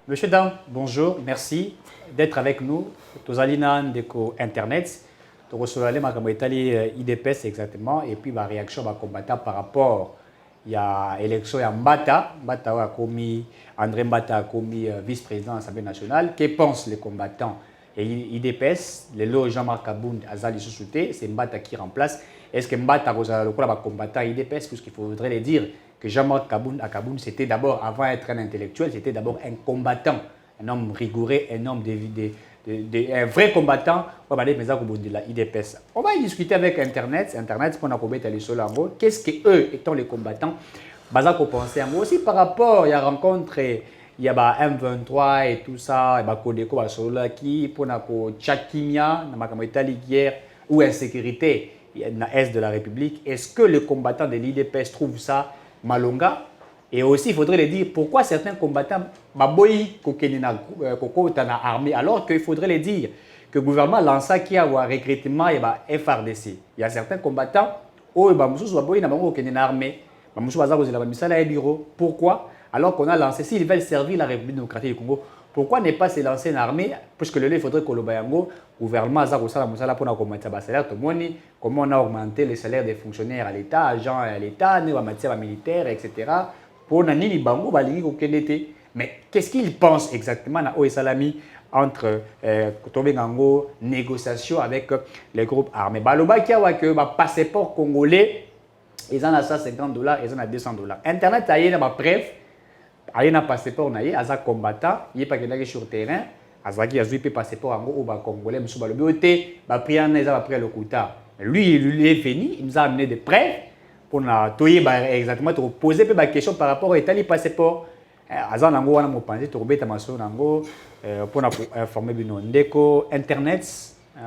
Monsieur, dame, bonjour, merci d'être avec nous. Tozalina Ndeko Internet. Tu reçois les IDPS exactement. Et puis, ma réaction va combattre par rapport. Il y a l'élection, il y a Mbata. Mbata a commis, André Mbata a commis vice-président de l'Assemblée nationale. Que pensent les combattants? Et IDPS, les lots Jean-Marc Kabound, Azali Sousouté, c'est Mbata qui remplace. Est-ce que Mbata va combattre IDPS? Puisqu'il faudrait le dire que Jean-Marc Kabound, c'était d'abord, avant d'être un intellectuel, c'était d'abord un combattant, un homme rigoureux, un homme un vrai combattant. On va de la IDPS. On va y discuter avec Internet. Internet, pour nous les solango. Qu'est-ce que eux, étant les combattants, Bazako pensait aussi par rapport, il y a rencontré. Il y a M23 et tout ça, et Kodeko qui pour nako Tchakimia, guerre ou insécurité dans l'Est de la République. Est-ce que les combattants de l'IDPS trouvent ça malonga? Et aussi, il faudrait le dire, pourquoi certains combattants baboyi koko dans l'armée, alors qu'il faudrait le dire que le gouvernement lance qui a un recrutement et FRDC. Il y a certains combattants où baboyi dans l'armée, pourquoi? Alors qu'on a lancé, s'ils veulent servir la République démocratique du Congo, pourquoi ne pas se lancer une armée? Puisque il faudrait que le gouvernement pour combattre les salaires, comment on a augmenté les salaires des fonctionnaires à l'État, agents à l'État, matière militaire, etc. Pour nani bango mais qu'est-ce qu'ils pensent exactement na Salami entre négociation avec les groupes armés? Baloba qui a que passeport congolais, ils en a $150, ils en a $200. Internet a une preuve. Il a un passeport, il a un combattant, il n'est pas sur le terrain, il a un passeport au Congolais, il a pris le quota. Lui, il est venu, il nous a amené des preuves pour exactement te poser des questions par rapport à tel passeport. Azan nango wana mopanzi to robeta maso nango pour informer bino ndeko internet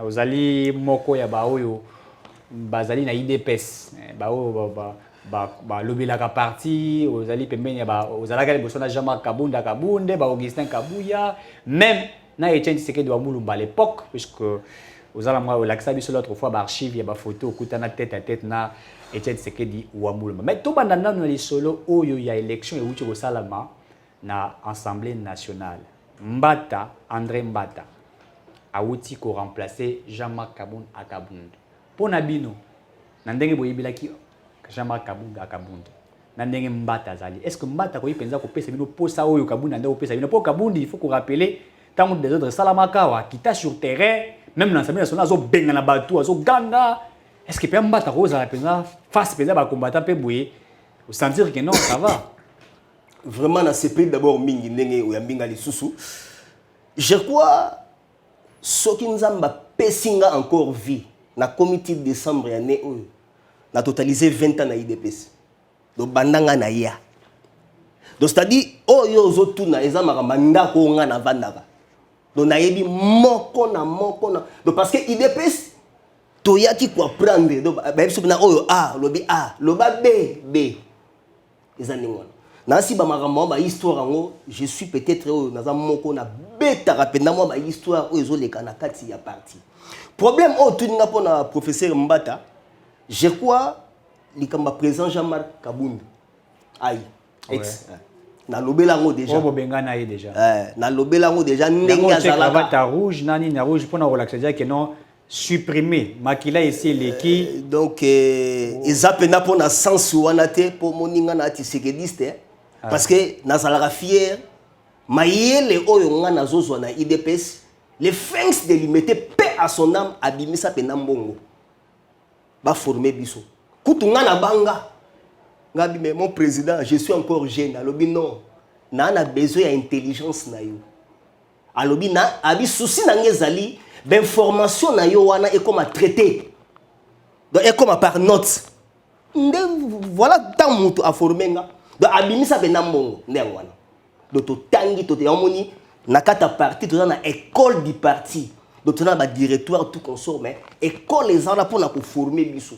ozali moko ya baoyo bazali na IDPS lobelaka parti ozali pembeni ozalaka liboso na Jean-Marc Kabunde Augustin Kabuya même na Etienne Tshisekedi wa Mulumba à l'époque puisque ozala mwa olakisa biso l'autre fois archive ya photo okutana tête à tête na Etienne Tshisekedi wa Mulumba mais to banda na lisolo oyo ya élection euti ko salama na Assemblée nationale André Mbata auti ko remplacer Jean-Marc Kabund à Kabund pona bino na ndenge boyibilaki Jean-Marc Kabund na ndenge Mbata zali est-ce que Mbata ko yipenza ko pesa bino posa oyo Kabund ndeko pesa bino pour Kabund il faut qu'on rappeler tant des autres salamaka wa kita sur terrain même dans l'Assemblée nationale zo benga na batu azo ganda est-ce que Mbata ko za penza face penza ba combattant pe boye vous sentir que non ça va vraiment dans ce pays d'abord mingi ndenge o yambinga lisusu je crois soki nzamba pesinga encore vie na comité de décembre année oyo na totalisé 20 ans na IDPS. Donc bandanga na ya. Donc c'est-à-dire oyo ozotuna eza makamanda ko nga na vandaka. Donc na yebi moko na. Donc parce que IDPS toyaki ko prendre donc ba biso na oyo A, lobi A, loba B. Eza ningona. Na si ba makambo ba histoire ngo, je suis peut-être oyo naza moko na beta rapenda mo ba histoire oyo ezoleka na kati ya parti. Problème o tuninga pona professeur Mbata. Je crois que président Jean-Marc Kabund aïe ex na lobelango déjà bobengana ye déjà na lobelango déjà ndenge azalaka ta rouge nani na rouge pour na relaxer dire que non supprimer makila ici leki donc ezapena pour na sens wana te pour moninga na tisekediste parce que nazalaka fier mayele oyo nga nazozwa na IDPS les fins de limiter paix à son âme abimisa pena mbongo ba former biso kutunga na banga ngabi mais mon président je suis encore jeune alobi non na besoin d'intelligence na yo alobi na abi souci na ngezali d'information na yo wana et comment traiter donc et comment par note voilà tant mutu a former nga donc abimisa bena mbongo ndeng wana donc to tangi to te amoni na kata parti to na école du parti donc on a un directoire tout consort mais école les gens là pour former biso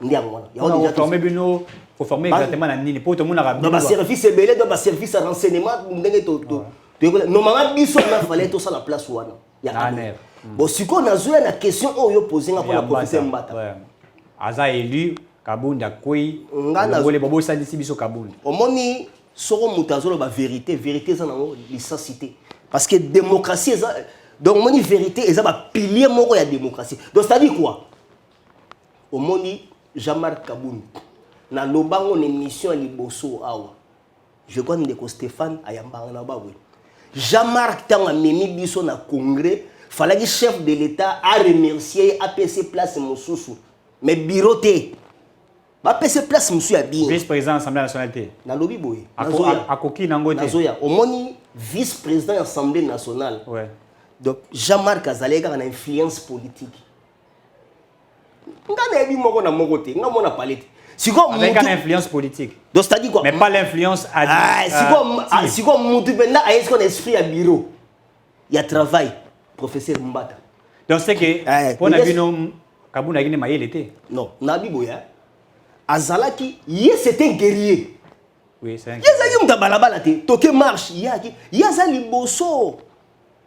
ndiamona ya on déjà former bino faut former exactement na nini pour tout le monde a dans service belé dans service renseignement ndenge to normalement biso na fallait tout ça la place wana ya bon siko na zoya na question oyo poser nga pour la professeur Mbata aza élu Kabunda koi ngole bobo salisi biso Kabunda omoni soko mutazo la vérité ça na licence parce que démocratie ça donc moni vérité ça ba pilier moko ya démocratie donc ça dit quoi au moni Jean-Marc Kaboun na lobango une émission liboso awa je crois ndeko Stéphane ayambanga na babwe Jean-Marc tanga memi biso na congrès fallait que chef de l'état a remercié APC place mosusu mais bureauté ba PC place monsieur ya bien vice-président de l'Assemblée nationale té na lobi boye akoki nango té nazoya au moni vice-président de l'Assemblée nationale ouais donc Jean-Marc Azalega a une influence politique ngana ebi moko na moko té ngamona palette avec une influence politique donc c'est-à-dire quoi mais pas l'influence si quoi mutu benda a est esprit à bureau il y a travail professeur Mbata donc c'est que pour nabino Kabuna gine mayele té non nabi boya Azalaki, c'est un guerrier. Oui, c'est un guerrier. Yazaki mtabalabala te, toke marche, yazali bosso.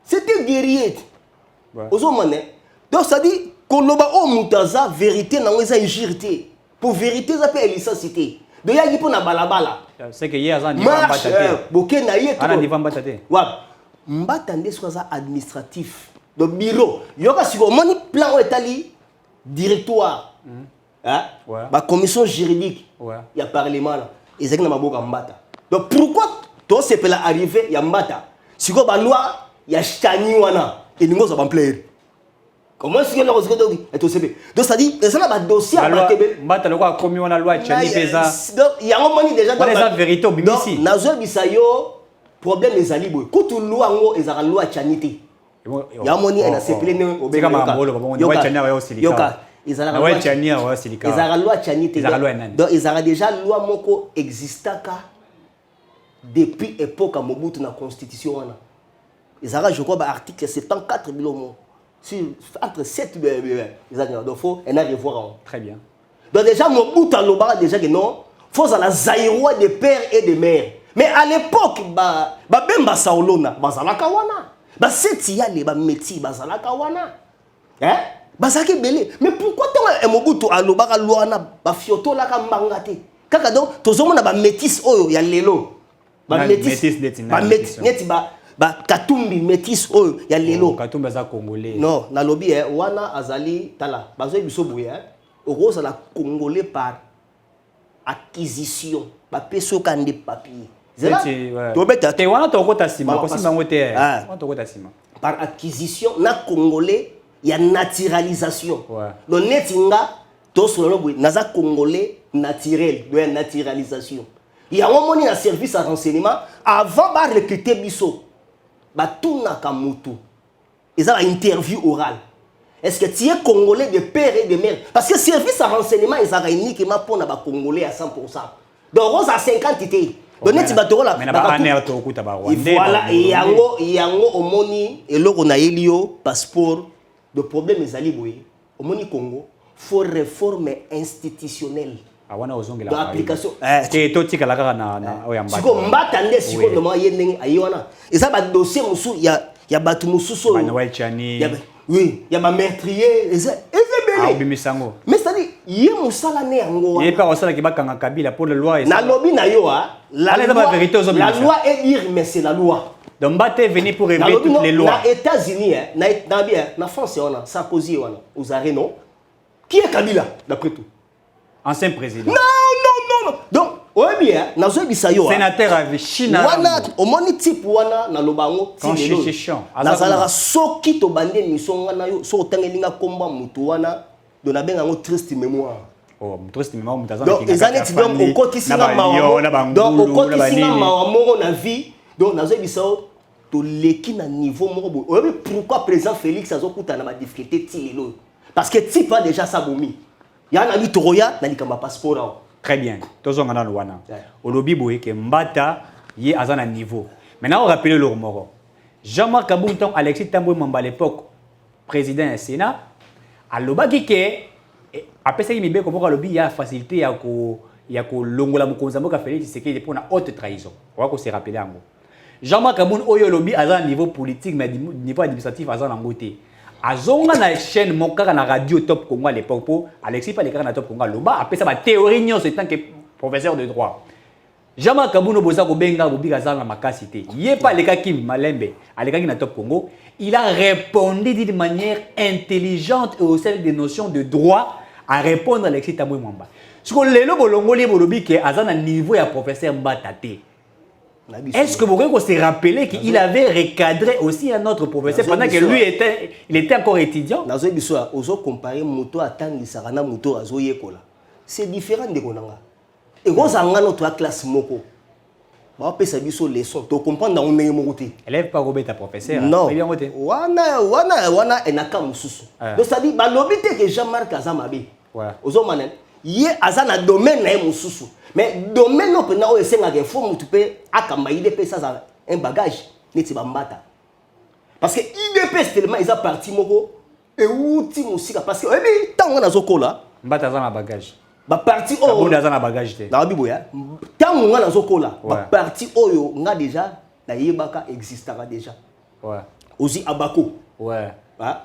C'est un guerrier. Ozo mané. Donc ça dit koloba o mutaza vérité na ngeza injirité. Pour vérité ça peut licence. Donc yaki pona balabala. C'est que yazan ni mbata te. Boké na yé ana ni mbata te. Wa mbata ndé soit administratif. Donc bureau, yoka siko moni plan etali directoire. Hein? Ouais. La commission juridique, il y a parlement là. Et c'est que Mbata. Donc pourquoi toi c'est pour arriver il y a Mbata. Si quoi la loi il y a Chani wana et nous ça va plaire. Comment est-ce que la rose est au CP. Donc ça dit ça là dossier à Mbata le quoi commis on la loi Chani pesa. Donc il y a un moment déjà dans la vérité au BBC. Nazo bisayo problème les alibo. Quand tu loi ngo ezara loi Chani té. Il y a un moment il a CP né au Beka mambolo bon loi Chani wa silika. Ils ont la loi Tchanite. Donc ils ont déjà la loi moko existaka depuis l'époque de Mobutu na constitution. Ils ont je crois article 74 sur entre 7 ils ont donc faut en revoir. Très bien. Donc déjà Mobutu a déjà que non, faut la zaïrois de père et de mère. Mais à l'époque bemba saolona bazalaka wana. Ba setia le ba meti bazalaka wana. Hein? Bazaki belé mais pourquoi tant Mobutu alobaka luana ba fioto la ka mbangate kaka donc tozomona ba métis oyo ya lelo ba métis neti ba katumbi métis oyo ya lelo katumbi za congolais non na lobi wana azali tala bazo biso boye okoza la congolais par acquisition ba peso kande papier zela tobeta te wana tokota sima ko sima ngote wana tokota sima par acquisition na congolais il y a naturalisation. Donc netinga to solo boy naza congolais naturel, de naturalisation. Il y a un moment un service à renseignement avant de recruter biso. Ba tuna kamutu. Ils ont une interview orale. Est-ce que tu es congolais de père et de mère? Parce que service à renseignement ils ont uniquement pour na ba congolais à 100%. Donc rose à 50 été. Donc neti ba toro la. Mais na ba aner to kuta ba Rwandais. Voilà, yango omoni eloko na elio passeport. Le problème est ali au Moni Congo, faut réforme institutionnelle. De l'application. C'est tout ce que la na oyamba. Si comme mbata si comme demain yendeng ayiwana. Et ça ba dossier musu il y a batu musu so. Oui, il y a ma meurtrier et ça. Bimisango. Mais c'est-à-dire yé musala ne yango. Yé pas osala ki bakanga Kabila pour la loi. Na lobby na yo la loi est dire mais c'est la loi. Donc Mbata est venu pour révéler toutes les lois. Aux États-Unis, na France, Sarkozy, aux arrêts, non? Qui est Kabila, d'après tout? Ancien président. Non. Donc, oui bien, nazo bisayo. Sénateur avec China. Wana, au moni type wana na lobango. Constitution. Nazala soki to bande mission wana yo, so tangelinga komba mutu wana, do na benga ngo triste mémoire. Oh, triste mémoire mutaza. Donc, les années donc au côté singa mawa. Donc au côté singa mawa moko na vie. Donc nazo bisayo to leki na niveau moko. Pourquoi président Félix azokuta na ma difficulté tilelo? Parce que type a déjà sa bomi. Ya na litoroya na likamba passeport. Très bien. Tozonga na wana. Olobi boye ke Mbata yé azana niveau. Maintenant on rappelle le moro. Jean-Marc Kabouton Alexis Tamboué Mamba à l'époque président du Sénat alobaki ke après ça il m'a comment lobi il y a facilité ya ko longola mokonza mboka Félix Tshisekedi pour na haute trahison. On va se rappeler en gros. Jean-Marc Kabouton oyo lobi azana niveau politique mais niveau administratif azana ngoté. Azonga na chaîne mokaka na radio Top Congo à l'époque pour Alexis pas les na Top Congo loba après ça ba théorie nyo c'est tant que professeur de droit. Jama Kabuno boza ko benga bobika za na makasi te. Yé pas les kaki Malembe, alekaki na Top Congo, il a répondu d'une manière intelligente et au sein des notions de droit à répondre à Alexis Tambwe Mwamba. Ce que lelo bolongoli bolobi ke azana niveau ya professeur Mbata te. Est-ce que vous pouvez se rappeler qu'il avait recadré aussi un autre professeur pendant que lui il était encore étudiant? Nazo biso ozo comparer moto atangi sarana moto azo yekola. C'est différent de konanga. Et quand ça ngano to classe moko. Ba pesa biso leçon to comprendre on est mokoté. Élève pas Robert ta professeur. Non. Wana enaka mususu. Donc ça dit ba lobité que Jean-Marc Azamabe. Ouais. Ozo manen. Yé azana domaine na mususu. Mais domaine no pena o esenga ke fo mutu pe akamba IDP ça un bagage neti ba mbata. Parce que IDP c'est tellement ils a parti moko et outi musika parce que ebi tango na zokola mbata za na bagage. Ba parti o Kabunda za na bagage te. Na biboya. Tango nga na zokola ba parti oyo nga déjà na yebaka existera déjà. Ouais. Aussi Abako. Ouais. Hein?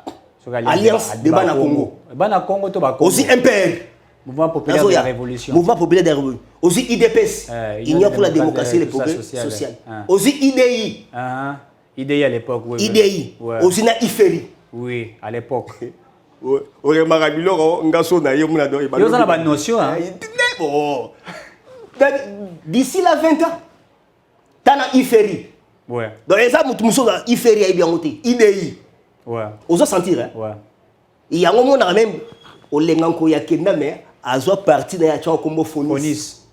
Alliance de Bana Congo. Bana Congo to ba Congo. Aussi MPR. Mouvement populaire de la révolution. Mouvement populaire de la révolution. Aussi IDPS. Union pour la démocratie et le progrès social. Aussi IDI. IDI à l'époque, oui. IDI. Aussi na IFERI. Oui, à l'époque. Oui. On Marabiloro, Ngaso na Yomuna do. Ils ont la notion. D'ici la 20 ans, t'as IFERI. Ouais. Donc les gens muso na IFERI a bien monté. IDI. Ouais. Oso sentir hein. Ouais. Il y a un moment on même au lenganko ya kenda mais azo parti na ya chon comme Fonis.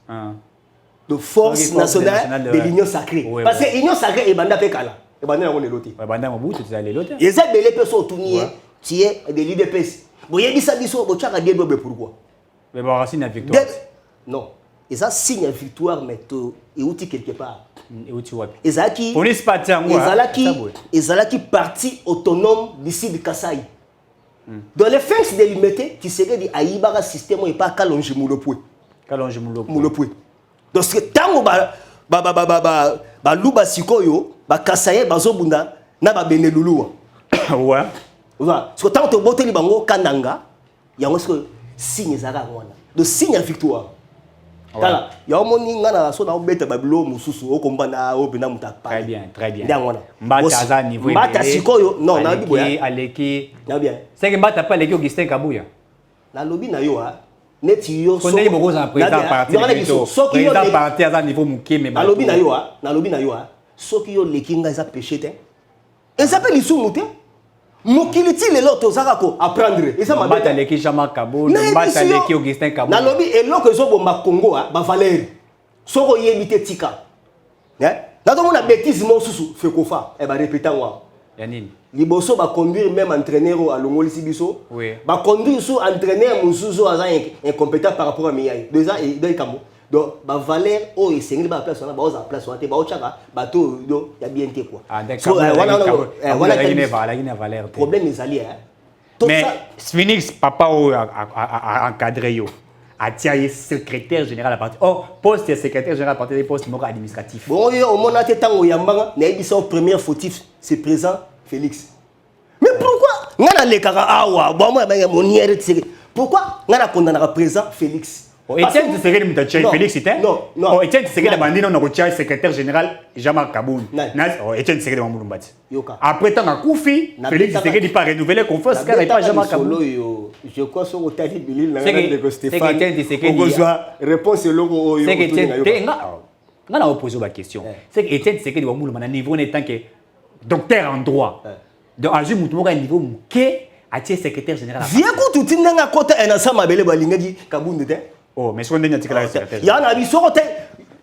De force nationale de l'union sacrée. Ouais, parce que l'union sacrée est banda pekala. Et banda on est loté. Ouais, banda mobutu tu allé loté. Les aides belé peso tournier tié de l'IDPS. Boye bisa biso bo chaka de dobe pourquoi? Mais bon racine la victoire. Non. Et ça signe victoire mais to et outil quelque part. Et outil wapi. Ezaki Police parti en moi. Ezalaki parti autonome d'ici de Kasaï. Dans les fins de l'imité, tu sais que di aïbara système et pas kalonge mulopoué. Kalonge mulopoué. Donc ce tango ba luba sikoyo ba Kasaï bazobunda na ba benelulu. Ouais. Voilà. Ce que tango to boteli bango kananga, yango ce que signe zara wana. De signe victoire. Kala, ya omoni ngana so na obeta babilo mususu okombana obina muta. Très bien, très bien. Mbata aza niveau Mbata sikoyo non na biboya. Aleki. Na bien. C'est que Mbata pas Aleki Augustin Kabuya. Na lobi na yo ha. Neti yo so. Connais beaucoup en président parti. Président parti aza niveau muké mais. Na lobi na yo ha. Soki yo lekinga za péché te. Et ça peut li soumouté. Mokiliti le lot ozaka ko apprendre et ça m'a Mbata leki Jean-Marc Kabou Mbata leki Augustin Kabou na lobi eloko ezobo makongo ba valeur soko yebite tika na to mona bêtise mo susu fe kofa e ba répéter moi ya nini liboso ba conduire même entraîneur à longolisi biso ba conduire sous entraîneur mususu aza incompétent par rapport à miai déjà et dans kamo donc ba valeur o esengeli ba place on ba oza place on te ba ochaka ba to do ya bien te quoi so voilà la valeur problème ezali hein mais Phoenix papa o a encadré yo a tia secrétaire général à partir poste secrétaire général à partir des postes administratifs bon yo au mona te tango yambanga na ebisa premier fautif c'est présent Félix mais pourquoi ngana le kaka awa bon moi ba moniere pourquoi ngana condamnera présent Félix Etienne Tshisekedi mutacha Félix c'était non Etienne Tshisekedi bandino na kotia secrétaire général Jean-Marc Kabou Etienne Tshisekedi wa Mulumbati après tant à Koufi Félix Tshisekedi pas renouveler confiance car il pas Jean-Marc Kabou je crois sur Otali Bilil na de Stéphane on reçoit réponse logo oyo c'est que Etienne ngana opposer la question c'est que Etienne Tshisekedi wa Mulumana niveau n'étant que docteur en droit donc azui mutu moko niveau muké atie secrétaire général viens ko tutinga nga kota en ensemble abele balingaki Kabunde te. Oh, mais si on est la secrétaire. Il y a un avis sur le terrain.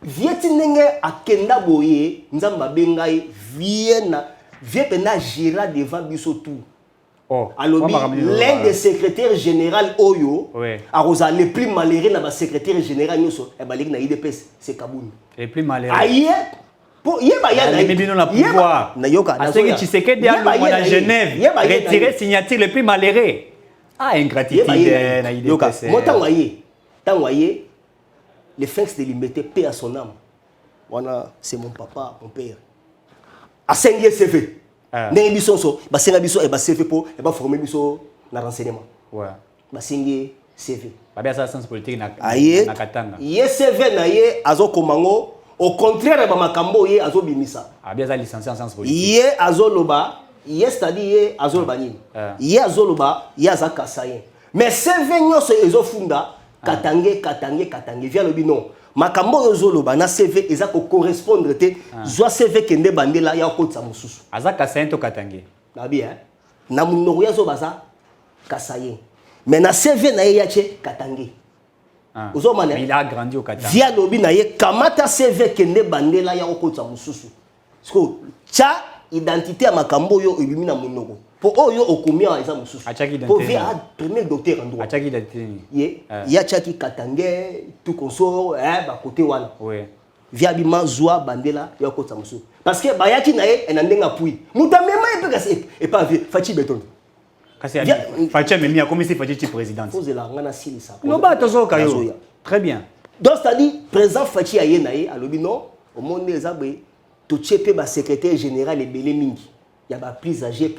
Vietnenge akenda boye, nzamba bengai vienne pena gira devant biso tout. Oh, alors l'un des secrétaires général Oyo, a les plus malheureux na ba secrétaire général nyoso, e baliki na IDPS, c'est Kaboun. Les plus malheureux. Aïe. Pour yeba ya na bino na pouvoir. Na yoka. Parce que Tshisekedi a à Genève, retirer signature les plus malheureux. Ah, ingratitude na IDPS. Tangoye, les fins de l'immédiat, paix à son âme. Voilà, c'est mon papa, mon père. À 5 years, c'est fait. N'est biso so, ba senga biso e ba CV pour e ba former biso na renseignement. Ouais. Ba CV. Ba bien ça sens politique na katanga. Ye CV na ye azo komango au contraire ba makambo ye azobimisa Ah bien ça licencié en sciences politiques. ye azoloba ye c'est-à-dire ye azoloba nini ye azoloba ye azakasaye mais CV nyonso ezofunda katange via lobi non makambo ezoloba na CV eza ko correspondre te zwa CV kende bandela ya kotsa mususu Azaka Saint Katange. na bien na munoko ya zobaza kasaye mais na CV na ye yache katange Mais il a grandi au Qatar. via lobi na ye kamata CV kende bandela ya kotsa mususu sko cha identité ya makambo yo ebimi na munoko po oyo okomia eza mususu po via premier docteur en droit Achaki identité. ye ya chaki katange tout consort ba côté wana Oui. via bima zwa bandela ya kotsa mususu parce que bayaki na ye enandenga pui mutamema epekasi et pas vie fachi beton Kasi Fachi Memi a commis si Fachi président. pose la ngana silisa Loba tozo kayo. Très bien. donc c'est-à-dire président Fachi aye na ye alobi non au monde ezabwe to chepe ba secrétaire général ebele mingi ya ba plus âgé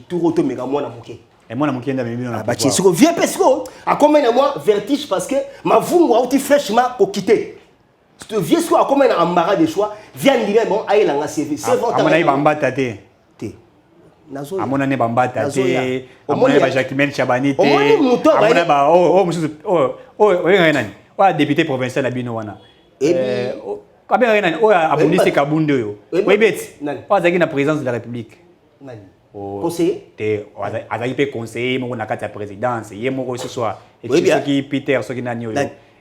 tout roto mega mwana moké Et moi na mukenda Memi na ba tchesiko vieux pesco a combien na moi vertige parce que ma vungu auti fraîchement ko quitter tu vieux sco a combien na embarras de choix vient dire bon aye la nga CV c'est bon amona ibamba tate. Nazo amona ne bamba tate. Amona ba Jacqueline Chabani te. Amona ba mususu nani? Wa député provincial abino wana. Kabé nani? Abondisi Kabundo yo. Oui bête. Wa zaki na présidence de la République. Nani? Conseiller? Te azaki pe conseiller moko na kati ya présidence. Ye moko ce soir. Et qui Peter soki nani yo.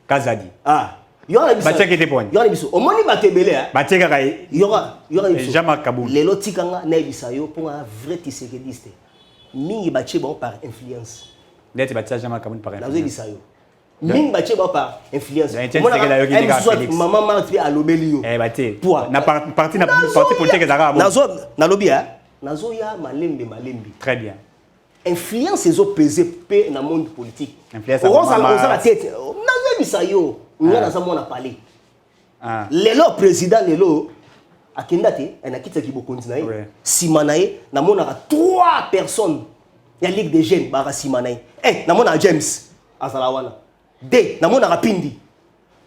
Kazadi. Ah. Yora biso. Batia kete poni. Yora biso. Omoni batebele hein. Batia kai. Yora biso. Jean-Marc Kaboul. Lelo tikanga na bisa yo pour un vrai tisekediste. Mingi batie bon par influence. Ndeti batia Jean-Marc Kaboul par influence. Nazo bisa yo. Mingi batie bon par influence. Maman Marti a lobelio. Batie. Na parti politique ezaka. Nazo na lobby hein. Nazo ya malembe. Très bien. Influence ezo peser pe na monde politique. Influence. On a la tête. Nazo bisa yo. Ngana za mona parler. Lelo président lelo akendate en akita ki bokonzi na ye. Simanaye na mona 3 personnes. Ya Ligue des Jeunes ba Simanaye. Na mona James Azalawana. 2 na mona Pindi.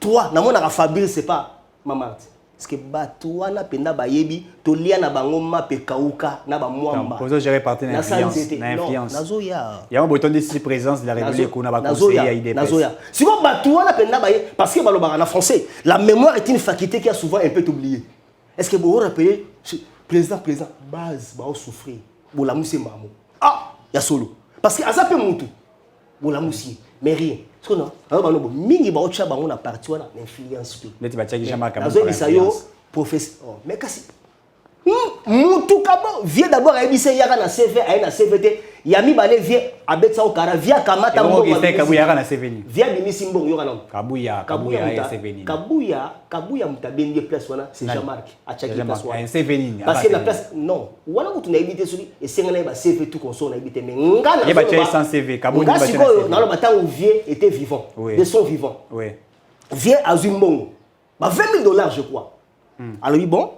3 na mona Fabrice c'est pas Mamart. Parce que bato wana penda bayebi to lia na bango mape kauka na ba mwamba. Pozo gérer parti na influence. Nazoya. Il y a un bouton de présidence de la République qu'on a ba conseiller à IDPS. Nazoya. Si vous bato wana penda baye parce que balobara na français, la mémoire est une faculté qui a souvent un peu oublié. Est-ce que vous vous rappelez président base ba souffrir. Bola musi mamo. Ah, ya solo. Parce que azape mutu. Bola musi mais rien. Parce que non, alors mingi ba ocha bango na parti wana influence tout. Neti ba tchaki Jean-Marc Kaboul. Nazo bisayo professeur. Mais kasi mutu kabo vie d'abord ayebise yaka na CV ay na CVT yami balé vie abetsa okara via kamata mbongo Kabuya yaka na CV ni. Via bimisi mbongo yoka na. Kabuya ya CV ni. Kabuya mutabendi place wana c'est Jean-Marc achaki place wana. CV ni. Parce que la place non, wana mutu na ebité suri esengana ba CV tout console na ebité mais ngana. Yeba tchaki sans CV Kabuya ba tchaki. Na lo batango vie était vivant. De son vivant. Oui. Vie azumbongo. Ba $20,000 je crois. Alors oui bon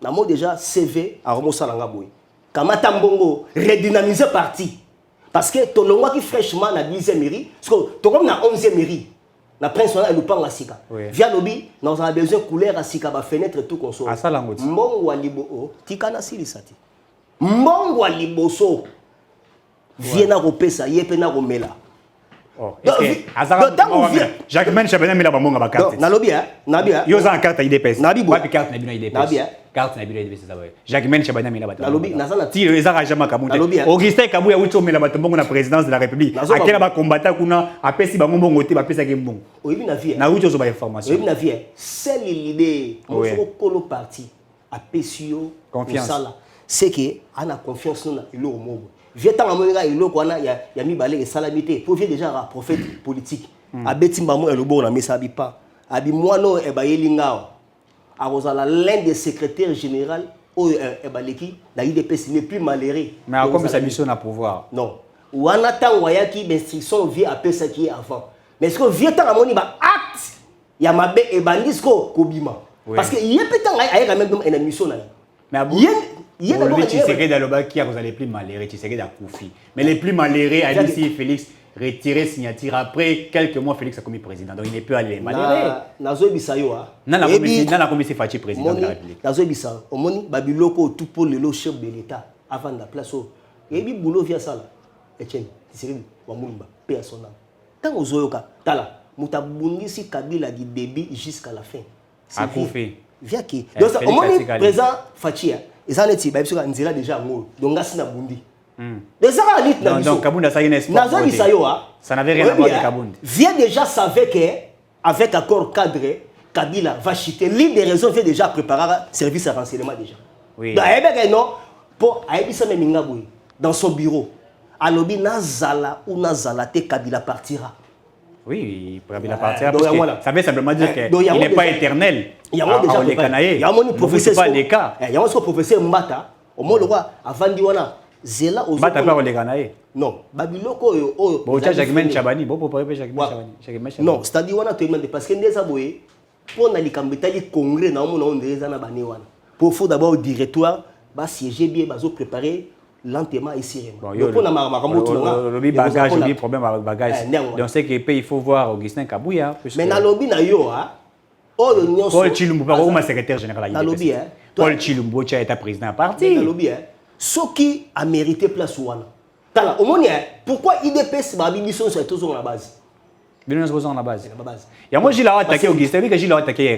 namo déjà CV à Romosalanga boy. Kamata mbongo redynamiser parti. Parce que tolongwa qui fraîchement na 10e mairie, parce que to comme na 11e mairie. Na prince wana elupanga sika. Via lobby, nous avons besoin couleur à sika ba fenêtre tout console. Mbongo wa libo tikana silisati. Mbongo wa liboso. Viena kopesa yepe na komela. Oh, Jacqueline Chabana mila bamonga ba carte. Na lobby hein, na bien. Yo za carte IDPS. Wapi carte na bino IDPS. Na bien. Carte na bino IDPS ça va. Jacqueline Chabana mila ba. Na lobby na sana ti eza Jean-Marc Kaboul. Augustin Kabuya uto mila ba tombongo na présidence de la République. Akela ba combattant kuna apesi bango mbongo te ba pesa ke mbongo. Oyebi na vie. Na uto zo ba information. Oyebi na vie. C'est l'idée. Mo kolo parti apesi yo confiance. C'est que ana confiance na ilo mobo. Viens tant amonga iloko wana ya mibale et salamité pour vieux déjà un prophète politique abeti mbamo elobo na mesa bipa abi mwano e bayeli ngao arozala l'un des secrétaires général o e baleki na IDPS n'est plus malheureux mais comme sa mission na pouvoir non wana tango yaki d'instruction vie apesa qui avant mais ce que vieux tant amoni ba acte ya mabe e bandisco kobima parce que yepé tant ay quand même une mission na mais tu sais que dans le bas qui a vous allez plus malheureux tu sais que dans Koufi mais les plus malheureux Alice Félix retirer signature après quelques mois Félix a commis président. Donc il n'est plus allé malheureux. Nazo bisayo a. Nana commis Fachi président de la République. Nazo bisayo. Omoni babiloko tout pour le chef de l'État avant la place au. Et puis boulot via ça là. Etienne, Tshisekedi Wamulumba, paix à son âme. Tant aux oyoka, tala, mutabundisi Kabila du début jusqu'à la fin. C'est fait. Via qui. Donc omoni présent Fachi. Et ça n'est pas parce qu'on déjà ngolo. Donc gasina bundi. Donc Kabunda ça y est ça n'avait rien à voir avec Kabunda. Vient déjà savait que avec accord cadré Kabila va chuter. L'une des raisons fait déjà préparer service à renseignement déjà. Oui. Donc non pour Aïbisa Memingaboué dans son bureau. Alobi Nazala ou Nazala te Kabila partira. Oui, Kabila partira parce que ça veut simplement dire qu'il n'est pas éternel. Il y a déjà les Canaïens. Il y a un professeur pas les cas. Il y a un professeur Mbata au moins le roi avant Diwana Zela aux Mbata pas les Canaïens. Non, Babiloko bon Jacquemin Chabani, bon pour Jacquemin Chabani. Non, c'est-à-dire wana to demande parce que ndeza boye pour na likambetali congrès na mona ndeza na bane wana. Pour faut d'abord au directoire ba siéger bien bazo préparer lentement et sereinement. Donc pour na makambo tout là. Le bagage, le problème avec bagage. Donc c'est que il faut voir Augustin Kabouya. Mais na lobby na yo ha. Paul Chilumbu pas comme secrétaire général. Paul Chilumbu qui a été président à parti. Na lobby hein. Ce qui a mérité place wana. Tala au monde pourquoi IDPS ba bibiso sur toujours la base. Bien sûr sur la base. Il y a moi Gilles a attaqué Augustin, oui que Gilles a attaqué.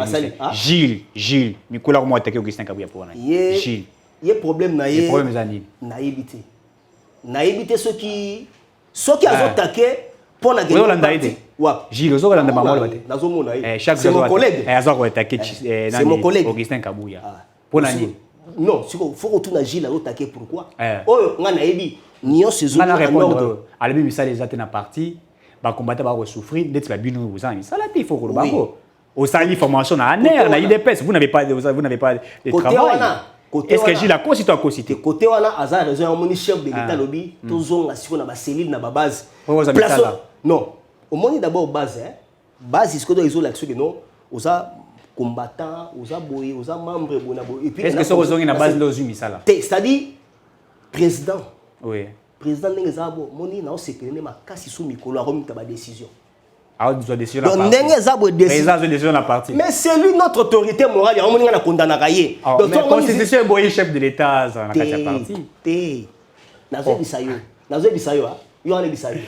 Gilles, Nicolas a attaqué Augustin Kabouya pour Gilles. Il y a problème na yé. Problème zani. Naïbité. Naïbité ceux qui a attaqué pour la guerre. Gilles Ozo landa mamolo bate. C'est mon collègue. C'est mon collègue Augustin Kabouya. Pour nani? Non, il faut retourner à Gilles à attaquer pourquoi? Oh, on a naïbi. Nion saison à répondre. À la même ça les atteint parti, ba combattre ba souffrir, d'être la bino vous en. Ça là il faut que le babo. Au sali formation na aner na IDPS, vous n'avez pas de travail. Est-ce que Gilles a quoi si toi quoi cité? Côté wana azar raison au moni chef de l'état lobby, tozonga siko na ba cellule na ba base. Non, au moni d'abord base hein. Base est-ce que doit isoler l'action que non, osa combattant, osa boy, osa membre bonabo. Et puis est-ce que ça aux na base là ça là? C'est-à-dire président. Oui. Président Nengezabo, moni na osekene ma kasi sou mikolo a remis ta décision. Ah, besoin décision la partie. Donc Nengezabo décision la partie. Mais c'est lui notre autorité morale, ya moni na condamna kaye. Donc la constitution est boy chef de l'état dans la partie. Nazo bisayo. Nazo bisayo ah. Yo ale bisayo.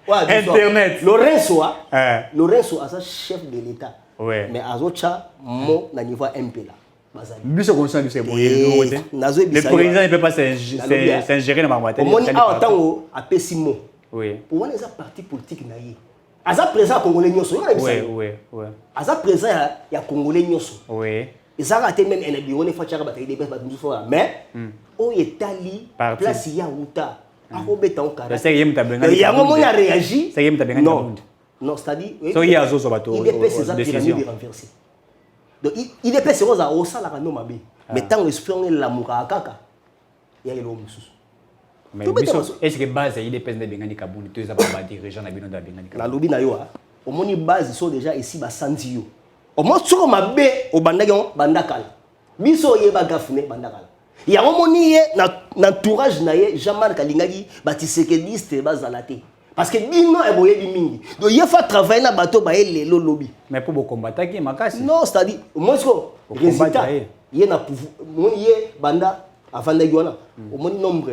Internet. Lorenzo a sa chef de l'état. Ouais. Mais azocha mo na niveau MP là. Le président ne peut pas s'ingérer dans ma boîte. Au moins, à Pessimo. Oui. Pour moi, les partis politiques naïfs. À sa présent, Congolais nyoso. Oui. À sa présent, il y a Congolais nyoso. Oui. Ils ont raté même un bureau, il faut faire bataille des batailles. Mais, au Italie, place il y a Outa. À Robert Tankara. Il y a un moment où il a réagi. Non, c'est-à-dire. Il y a des décisions renversées. Donc, il est pas sûr à osa la rano mabe. Mais tant espérons la moura kaka. Il y a l'homme sous. Mais est-ce que base il dépend de Bengani Kabouni, tu as pas dirigeant na bino da Bengani Kabouni. La lobby na yo au moni base sont déjà ici ba santio. Au moins sur mabe au bandagon bandakala. Biso yeba gafune bandakala. Il y a un moni na entourage na ye Jean-Marc Alingaki batisekediste bazalate. Parce que bino est boyé du mingi. Donc il faut travailler na bateau ba le lobby. Mais pour vous combattre qui makasi. Non, c'est-à-dire moi ce résultat il na pouvoir banda avant de gwana. Au moins nombre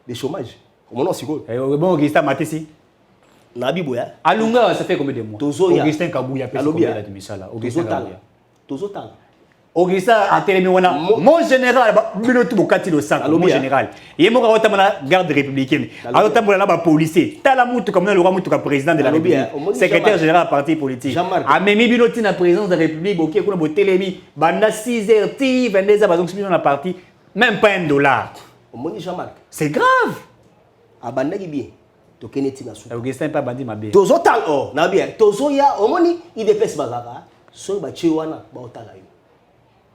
de chômage. Au moins siko. Bon Augustin Matisi. Na biboya. Alunga ça fait combien de mois? Augustin Kabouya peut combien de misala? Augustin Kabouya. Tozotal. Augustin a télé wana mon général bino tout bokati le sac mon général il mo ka tamana garde républicaine alors tambola na ba policier tala mutu comme le roi mutu ka président de la république secrétaire général parti politique a memi bino tina présidence de la république boké kuna bo télémi banda 6h ti 22h bazong bino na parti même pas $1 au moni Jean-Marc c'est grave a banda ki bien to keneti na sou Augustin pas bandi mabe tozotal oh na bien tozoya au moni IDPS bazaka so ba chiwana ba otala yo.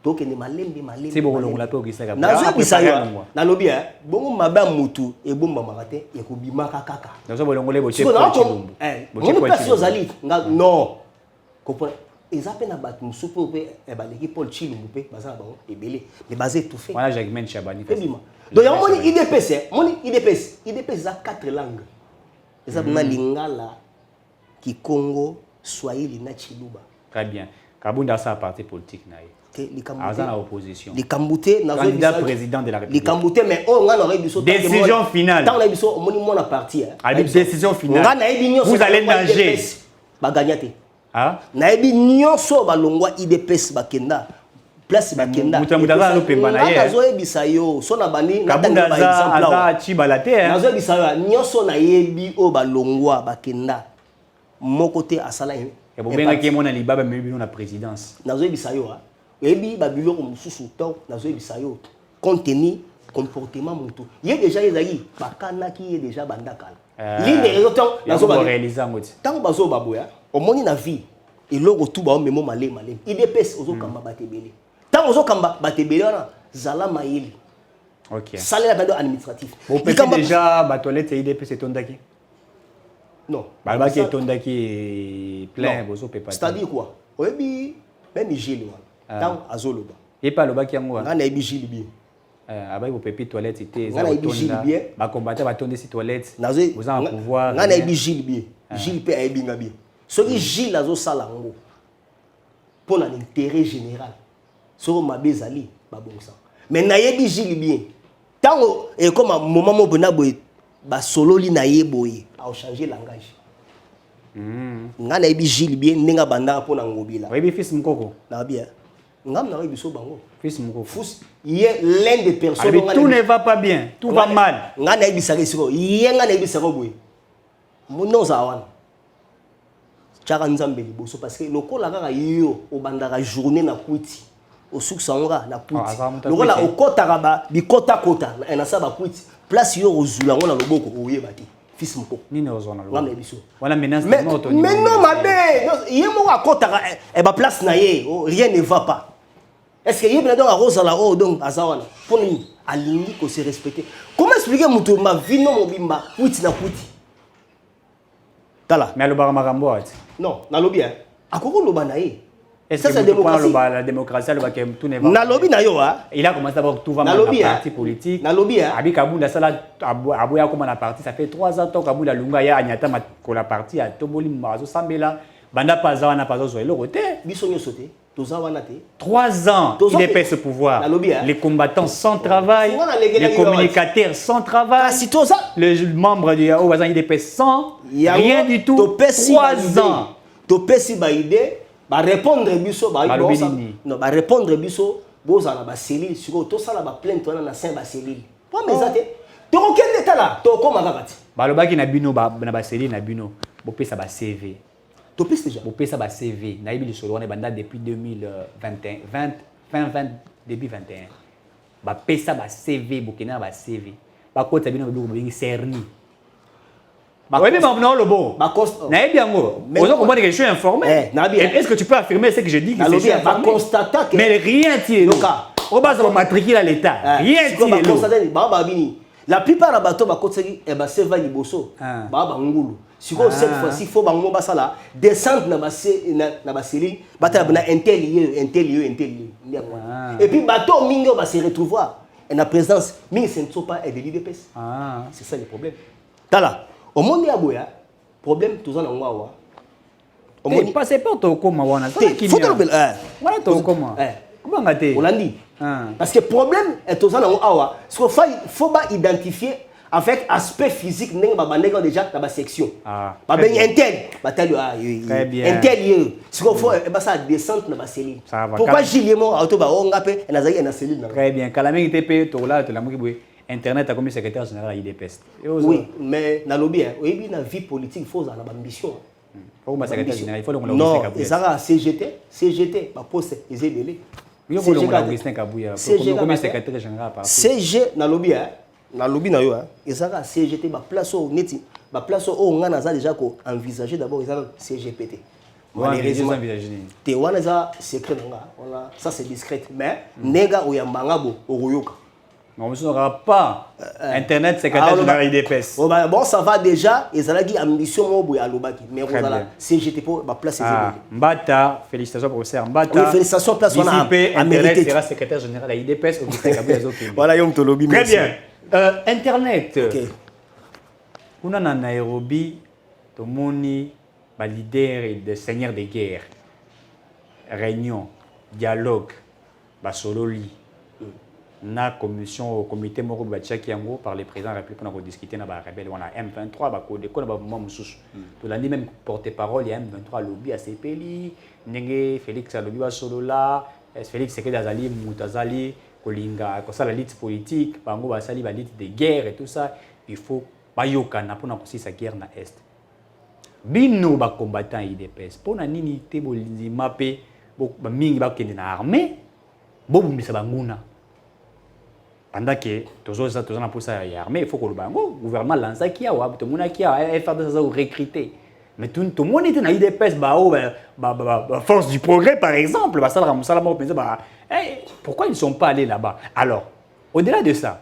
Donc il malembe. C'est bon on l'a pas Augustin Kabouya. Nazo bisayo. Na lobi bongo maba mutu e bomba makate e ko bimaka kaka. Nazo bolongole bo chef. Mon personne zali non. Comprends. Ils appellent na bat musupo pe e baleki Paul Chilumbu pe bazana ba e belé. Mais basé tout fait. Voilà Jacquemin Chabani. Donc il y a mon IDPS, mon IDPS a 4 langues. eza na lingala Kikongo Swahili na Chiluba. Très bien. Kabunda sa parti politique na ye. Aza na opposition. Likambute na candidat président de la République. Likambute mais on nga na biso décision finale. Tant na biso moni mona parti hein. Décision finale. Vous allez nager. Ba gagnate. Ah? Na ebi nyonso ba longwa IDPS bakenda. Place bakenda. Mutamudaza lo pemba na ye. Nazo ebisa yo so na bani na tanga ba exemple. Aza chibalate hein. Nazo ebisa yo nyonso na yebi o ba longwa bakenda. Mon côté asala hein. Et bon benga ki mona libaba mebi na présidence. Nazo ebisa yo hein. Ebi ba biloko mususu to nazo ebisa yo. Compte tenu comportement mutu. Ye déjà ezali bakana ki ye déjà bandakala. L'une des raisons nazo ba réaliser ngoti. Tant bazo baboya. Omoni na vie eloko tout ba memo malé IDPS ozo kamba batebele tant ozo kamba batebele wana zala mayeli. OK, salaire bando administratif kamba déjà ba toilette IDPS etondaki non ba ki etondaki plein bozo pepa c'est-à-dire quoi oyebi même Gilles wana tant azoloba et pas loba ki yango wana na ebi Gilles bien abai bo pepi toilette était za otonda ba combattre ba tonde si toilette vous en pouvoir na ebi Gilles bien Gilles pe ebi ngabi. Ce qui Gilles a salango pour l'intérêt général. Sur ma bezali, babonsa. Mais nayebi Gilles bien. Tant et comme un moment où ba solo li nayeboye a changer langage. Nga nayebi Gilles bien nenga banda pour ngobila. Oui, fils mukoko. Na bien. Ngam na biso bango. Fils mukoko. Fils il est l'un des personnes tout ne va pas bien, tout va mal. Nga nayebi sare siko, yenga nayebi sare boye. Mono zawana. Chaka nzambe liboso parce que lokola kaka yo obandaka journée na kwiti osuksanga na kwiti lokola okotaka ba bikota kota na saba kwiti place yo ozula ngona loboko oyeba te fils moko nini ozona loboko ngam biso wala menace mais non mabe yemo akotaka e ba place na ye rien ne va pas est-ce que yebna donc arosala o donc azawana pour ni alingi ko se respecter comment expliquer mutu ma vie no mobimba kwiti na kwiti tala mais le baramarambo ati non, nalobi hein. Akoko loba na ye. Ça c'est démocratie. La démocratie le bakem tout n'est pas. Nalobi na yo hein. Il a commencé d'abord tout va mal dans parti politique. Nalobi hein. Abi Kabunda sala aboya comme na parti ça fait 3 ans tant Kabunda lunga ya anyata ma ko la parti a toboli mazo sambela banda paza wana pazo zo le côté. Biso nyo sauté. Toza wana te. 3 ans il épais ce pouvoir. Les combattants sans travail, les communicateurs sans travail. Si toza les membres du Oazan il épais sans rien du tout. 3 ans. Topesi ba idée ba répondre biso ba non ba répondre biso boza na ba cellule siko to sala ba plainte wana na saint ba cellule pas mais ça te to kokende tala to koma kakati balobaki na bino na ba cellule na bino bo pesa ba CV to pesa déjà bo pesa ba CV na ibi lisolo wana banda depuis 2021 début 21 ba pesa ba CV bo kena ba CV ba kota bino biloko bengi serni. Oui, mais maintenant, le bon. Je suis informé. Est-ce que tu peux affirmer ce que je dis que c'est informé? Mais rien n'est là. On va se matriculer à l'État. Rien n'est là. La plupart des bateaux c'est va liboso. Baba ngulu. Si cette fois-ci faut bango basala descendre na ba cellule, bata na intel. Et puis bateau mingo va se retrouver en la présence mais ce ne sont pas de l'IDPS. C'est ça le problème. Tala. Au monde ya boya problème tous en ngwawa au monde passez pas to koma wana ça qui faut le voilà to koma comment ngate olandi parce que problème est tous en ngwawa ce faut pas identifier avec aspect physique n'eng ba bandeka déjà dans ba section ba ben intel batalio intel ce qu'il faut ba ça descente dans ba cellule pourquoi Giliemo auto ba onga pe na zaki na cellule très bien kalamengi TP to là to la moki Internet a comme secrétaire général à IDPS. Oui, mais dans lobby, oui, dans la vie politique, il faut avoir l'ambition. Faut que secrétaire général, il faut le non, et ça va CGT, ma poste est élevée. Il faut le Augustin Kabouya. Comme secrétaire général par CG dans lobby, na yo, et ça va CGT, ma place au neti, ma place au on a déjà envisagé d'abord ils ont CGPT. Malheureusement, te wana za secret nga, ça c'est discret, mais nega oyambanga bo oyoka. On ne saura pas. Internet, secrétaire général IDPS. Bon, ça va déjà. Et ça a dit ambition à l'obaki. Mais vous allez CGT pour ma place. Mbata, félicitations professeur Mbata. Oui, félicitations place. Internet sera secrétaire général à IDPS. Voilà, Yom Tolobi. Très bien. Internet. On a en Nairobi, tout le monde est leader de seigneur de guerre. Réunion, dialogue, basololi. Na commission au comité moko bachaki yango par le président de la République pour discuter na ba rebelle on a M23 ba ko de ko na ba moment mususu to la même porte-parole il y a M23 lobby à CPLI ndenge Félix lobby ba solola Félix c'est que d'azali mutazali kolinga ko ça la lutte politique bango ba sali ba lutte de guerre et tout ça il faut ba yokana pour na ko sa guerre na est bino ba combattant IDPS pour na nini te bolinzi mapé ba mingi ba kende na armée bo bumbisa banguna. Pendant que tous les gens pour ça armée, il faut que le gouvernement lance qui a tout le monde qui a faire de ça recruter. Mais tout le monde est dans l'IDPS, force du progrès par exemple, pourquoi ils ne sont pas allés là-bas? Alors, au-delà de ça,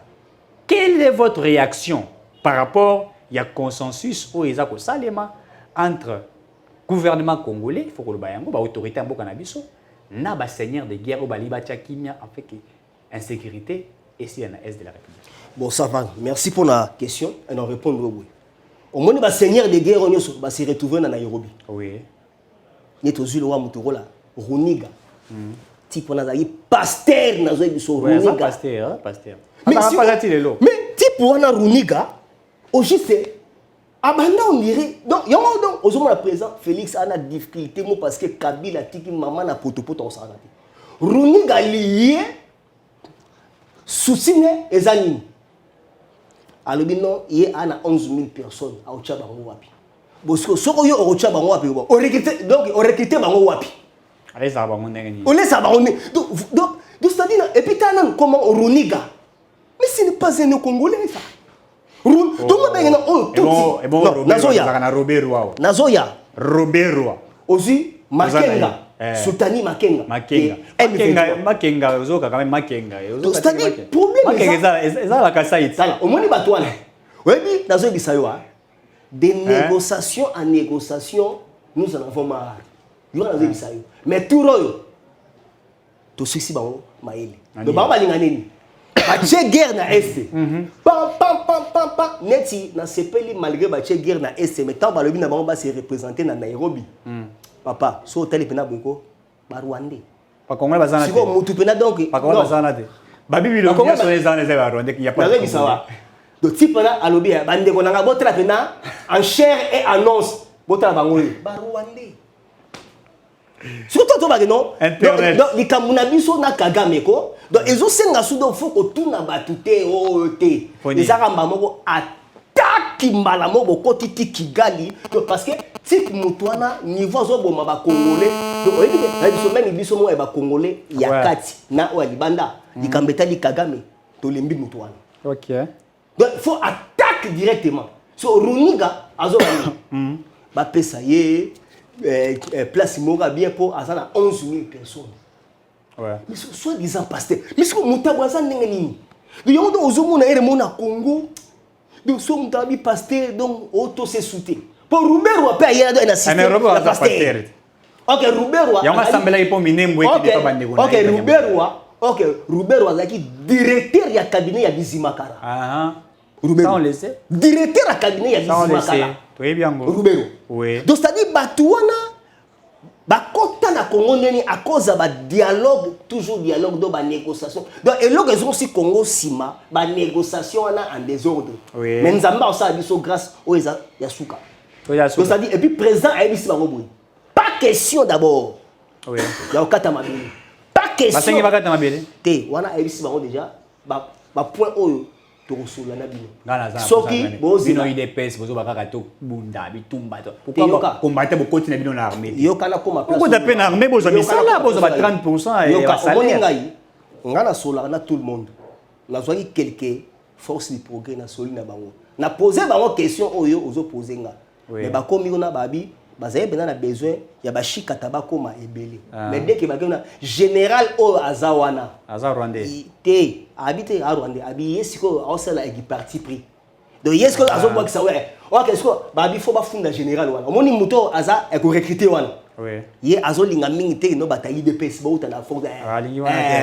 quelle est votre réaction par rapport il y a consensus au Isako Salema entre gouvernement congolais, il faut que le bayango, autorité en Bokanabiso, na ba seigneur de guerre au Baliba Tchakimia en fait insécurité. Et si il y a un S de la République. Bon, ça va. Merci pour la question. Et on répond oui. Au moins, le seigneur de guerre, on va se retrouver dans Nairobi. Oui. Il y a aussi le roi Mutorola, Runiga. Type, on a dit pasteur, on a dit Runiga. Pasteur, pasteur. Mais type, on a Runiga, aussi c'est. Abanda, on dirait. Donc, il y a un moment, présent, Félix a une difficulté parce que Kabila, tiki maman, na potopoto, on s'en a dit. Runiga lié. Souci et Zanini. Alors, il y a 11 000 personnes à Ochabango Wapi. Parce que ce qu'on y a au Ochabango Wapi, on recrute Bango Wapi. Allez, ça va, on est. On laisse ça, on est. Donc, c'est-à-dire, et puis, tu as comment Runiga. Mais ce n'est pas un Congolais, ça. Donc, on bon, Nazoya. Robert. Aussi, Makenga. Sultani Makenga. Makenga, quand même Makenga. C'est-à-dire, problème est la Kassaït. Au moins, il va toi. Oui, Nazoya Bisayoa. Des négociations en négociation, nous en avons marre. Il y a Nazoya Bisayo. Mais tout le tout ceci, Bango, Maïli. Le Bamba Linganeni. Bache guerre na Est. Pam, Neti, na CPLI, malgré Bache guerre na Est, mais tant que le Bina Bamba se représenter na Nairobi. Papa, so tel pena boko ba Rwandais. Pas Congolais bazana. Si ko mutu pena donc. Pas Congolais bazana te. Babi bilo bien sur les années ba Rwandais qu'il y a pas. Na bisawa. Donc type na alobi bande ko nanga botra pena en chair et en os botra bangoli. Ba Rwandais. Surtout to ba non. Donc les kamuna biso na Kagame ko. Donc ezo senga sudo faut ko tuna batute o te. Les aramba moko attaque malamo boko titi Kigali parce que type mutwana niveau zo boma ba congolais donc on dit que biso même biso mo e ba congolais ya kati na wa libanda likambeta li Kagame to lembi mutwana. OK. Donc il faut attaque directement. So Runiga azo ba pesa ye place moga bien pour azana 11 000 personnes. Ouais. Mais soit disant pasteur. Mais ce que mutabwaza ndenge nini? Donc yo ndo ozo mona ere mona Congo. Donc so mutabi pasteur donc auto se souté. Pour Roubero après il y a un assistant. Mais Roubero a pasteur. OK, Roubero. Il y a un assemblée pour minembo qui pas bande. OK, Roubero. OK, Roubero azaki directeur ya cabinet ya Bizimakara. Ah. Roubero. Ça on le sait. Directeur ya cabinet ya Bizimakara. Très bien. Roubero. Oui. Donc c'est-à-dire batuana bakota na Congo neni à cause ba dialogue toujours dialogue do ba négociation. Donc et là ils ont aussi Congo sima ba négociation en désordre. Oui. Mais nzamba ça biso grâce au ya suka. Donc c'est-à-dire et puis président a bisi bango boy. Pas question d'abord. Oui. Ya okata mabele. Pas question. Basengi bakata mabele. Te wana a bisi bango déjà ba point oyo to resula na bino. Soki bino IDPS bozo bakaka to bunda bitumba to. Pourquoi combattre beaucoup na bino na armée? Yo kana koma place. Pourquoi d'après na armée bozo misala bozo ba 30% et ba salaire. Ngana sola na tout le monde. Na zoaki quelques forces du progrès na soli na bango. Na poser bango question oyo ozo poser nga. Mais ba komi na babi bazaye bena na besoin ya ba shika tabako ma ebele. Mais dès que ba kena général o azawana. Aza Rwandais. Te habité à Rwanda abi yesiko osala egi parti pris. Donc yesko azo box ça ouais. OK esko babi faut ba funda général wana. Omoni muto aza e ko recruter wana. Oui. Ye azo linga mingi te no bataille de PS ba uta na force.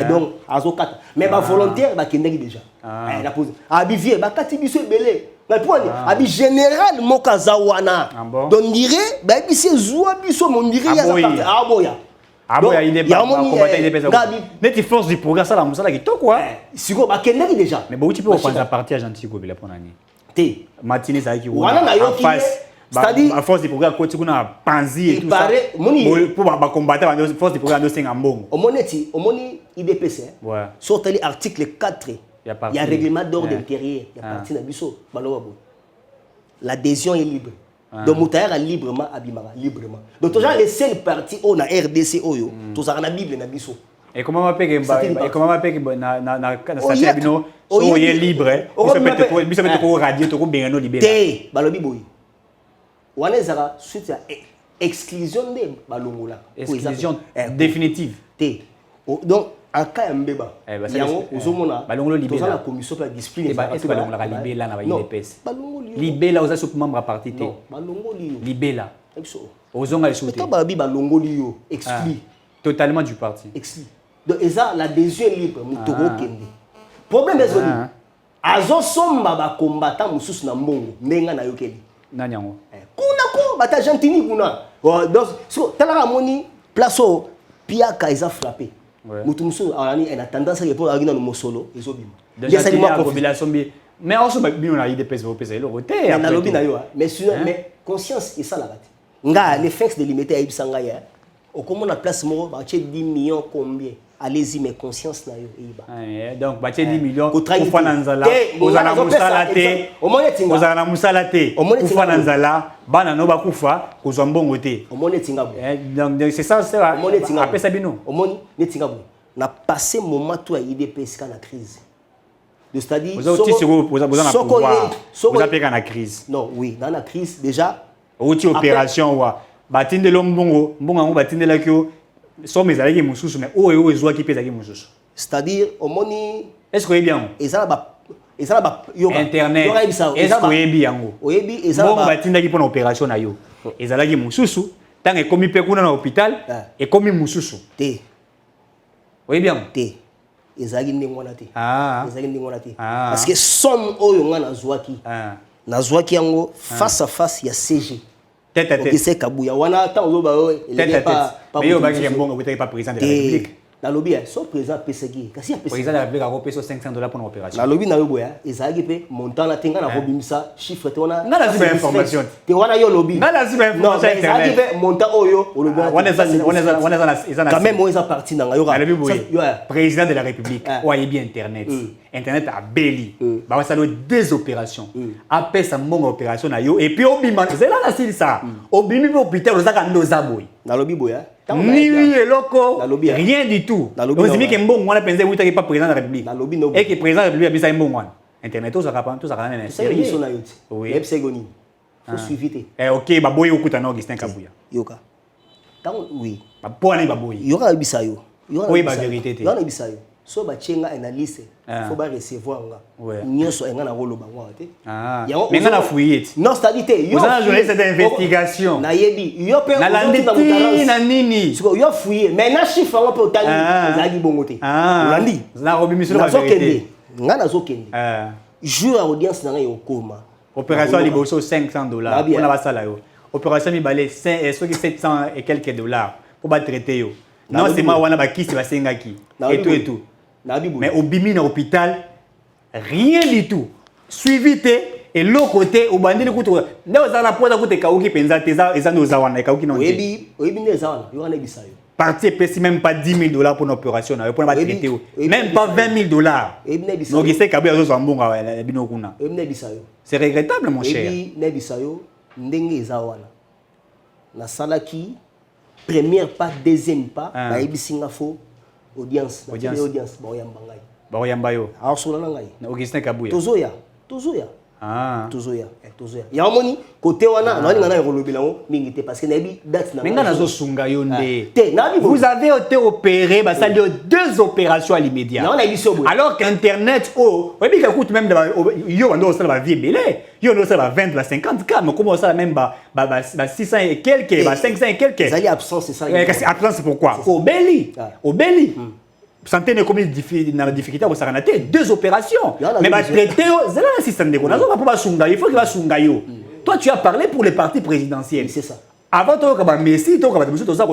Donc azo kata. Mais ba volontaire ba kendeki déjà. La pose. Abi vie ba kati biso ebele. Abi général Mokazawana. Donc on dirait bah ici zoua biso on dirait ya aboya. Aboya il est pas combattant il est pas. Net force du progrès ça la musala qui to quoi. Siko ba kendaki déjà. Mais bon tu peux prendre la partie à gentil ko bila ponani. Té. Martinez ça qui wana na yo face. C'est-à-dire à force du progrès côté kuna panzi et tout ça. Pour ba combattre force du progrès ndo mbongo. Omoni IDPC. Ouais. Sortez l'article 4. Il y a un règlement d'ordre intérieur. Il y a parti d'Abisso. L'adhésion est libre. Donc, Moutaïr a librement, Abimara, librement. Donc, tu as les seuls partis au RDC, tu as la Bible d'Abisso. Et comment on appelle so est libre. Il se met au radio, tu bien no libéré. Té, balobi boy. Wana zara suite à exclusion de balongola. Exclusion définitive. Té. Donc en cas mbeba yango ozomona balongolo libela la commission de discipline est-ce que balongolo la libela na ba IDPS libela oza sous membre parti té balongoli libela ozonga le souté to babi balongoli yo exclu totalement du parti exclu donc eza l'adhésion libre mutoko kende problème est zoni azo somba ba combattant mususu na mbongo menga na yokeli nani yango kuna ko bata gentini kuna donc so tala moni place o pia ka eza frappé. Mutumso a tendance à répondre à une solo et zobim. Mais on se met bien à IDPS au PC le côté. Mais conscience et ça la bête. Nga les faits de limiter à Ibsanga ya. Au comment la place mo ba 10 millions combien? Allez-y mais conscience na yo iba. Donc ba 10 millions kufa nanzala ozana musalate ozana musalate kufa nanzala bana no ba kufa kozwa mbongo te. Omone tinga bo. Donc c'est ça c'est après ça bino. Omone netinga bo. Na passé moment tout à IDPS quand la crise. C'est-à-dire vous avez la crise. Non, oui, dans la crise déjà outil opération wa batinde lo mbongo ngo batinde la kyo so mes alaki mususu mais o ezwa ki pesa ki mususu. C'est-à-dire omoni est-ce que est bien ezala ba internet est-ce que est bien ngo oyebi ezala ba batinde ki pona opération na yo ezalaki mususu tant que komi pe kuna na hôpital et komi mususu té oui bien té ezalaki ndengwana té ezalaki ndengwana té parce que somme oyo nga na zwaki yango face à face ya CG tête à tête qui c'est Kabuya wana ta ozo ba il est pas mais yo ba ki mbongo pas président de la République na lobby so président PSG kasi ya président de la République a repéré $500 pour une opération na lobby na yo boya ezalaki pe montant na tenga na robimisa chiffre te wana na la information te wana yo lobby na la information ezalaki pe montant oyo o lobby wana quand même oza parti na yo président de la République oye bien internet a belli ba ça des opérations après ça mon opération na yo et puis obima c'est là c'est ça obimi hôpital ozaka ndoza boy na lobby boya ni loko rien du tout on dit que mbongo wana penza wuta pas président de la République et que président de la République bisa mbongo wana internet tout ça même sérieux oui epsegoni faut suivre OK ba boy okuta na Augustin Kabuya yoka tant oui ba pona ba boy yoka bisayo oui ba vérité te yoka bisayo so ba chenga analyse faut ba recevoir nga nyoso nga na rolo ba ngwa te mais nga na fouiller non c'est-à-dire yo vous avez journaliste d'investigation na yebi yo pe na landiti na nini siko yo fouiller mais na chiffre ngo pe otali ezali bongo te olandi na robimisolo ba vérité nga na zokende jour audience na nga yo koma opération liboso $500 pour na basala yo opération mi balé 700 et quelques dollars pour ba traiter yo non c'est moi wana ba kisi ba sengaki et tout mais au bimi na hôpital rien du tout suivi et l'autre côté au bandeli kutu ndio za na poza kutu kauki penza teza ezano za wana kauki non oyebi ne za wana yo wana bisayo parti pesi même pas $10,000 pour une opération pour na traiter même pas $20,000 donc c'est kabu azo za mbonga bino kuna ne bisayo c'est regrettable mon cher ne bisayo ndenge za wana na salaki première pas deuxième pas na ebisinga fo audience ba oyamba yo asola na ngai na Augustin Kabuya tozoya ya moni côté wana na ninga na rolobela ngo mingi te parce que nabi date na menga nazo sunga yo nde te nabi vous avez été opéré ba sali deux opérations à l'immédiat alors qu'internet oui ka coûte même yo ndo ça va vie belé yo ndo ça va 20 va 50 cas mais comment ça même ba 600 et quelques ba 500 et quelques ça y absence c'est ça absence pourquoi au belli santé n'est comme une difficulté à s'arrêter. 2 opérations. Mais bah traité, c'est là l'assistant de Gonazo va pas sunga. Il faut qu'il va sunga yo. Toi tu as parlé pour les partis présidentiels. C'est ça. Avant toi comme Messi, toi comme monsieur Toza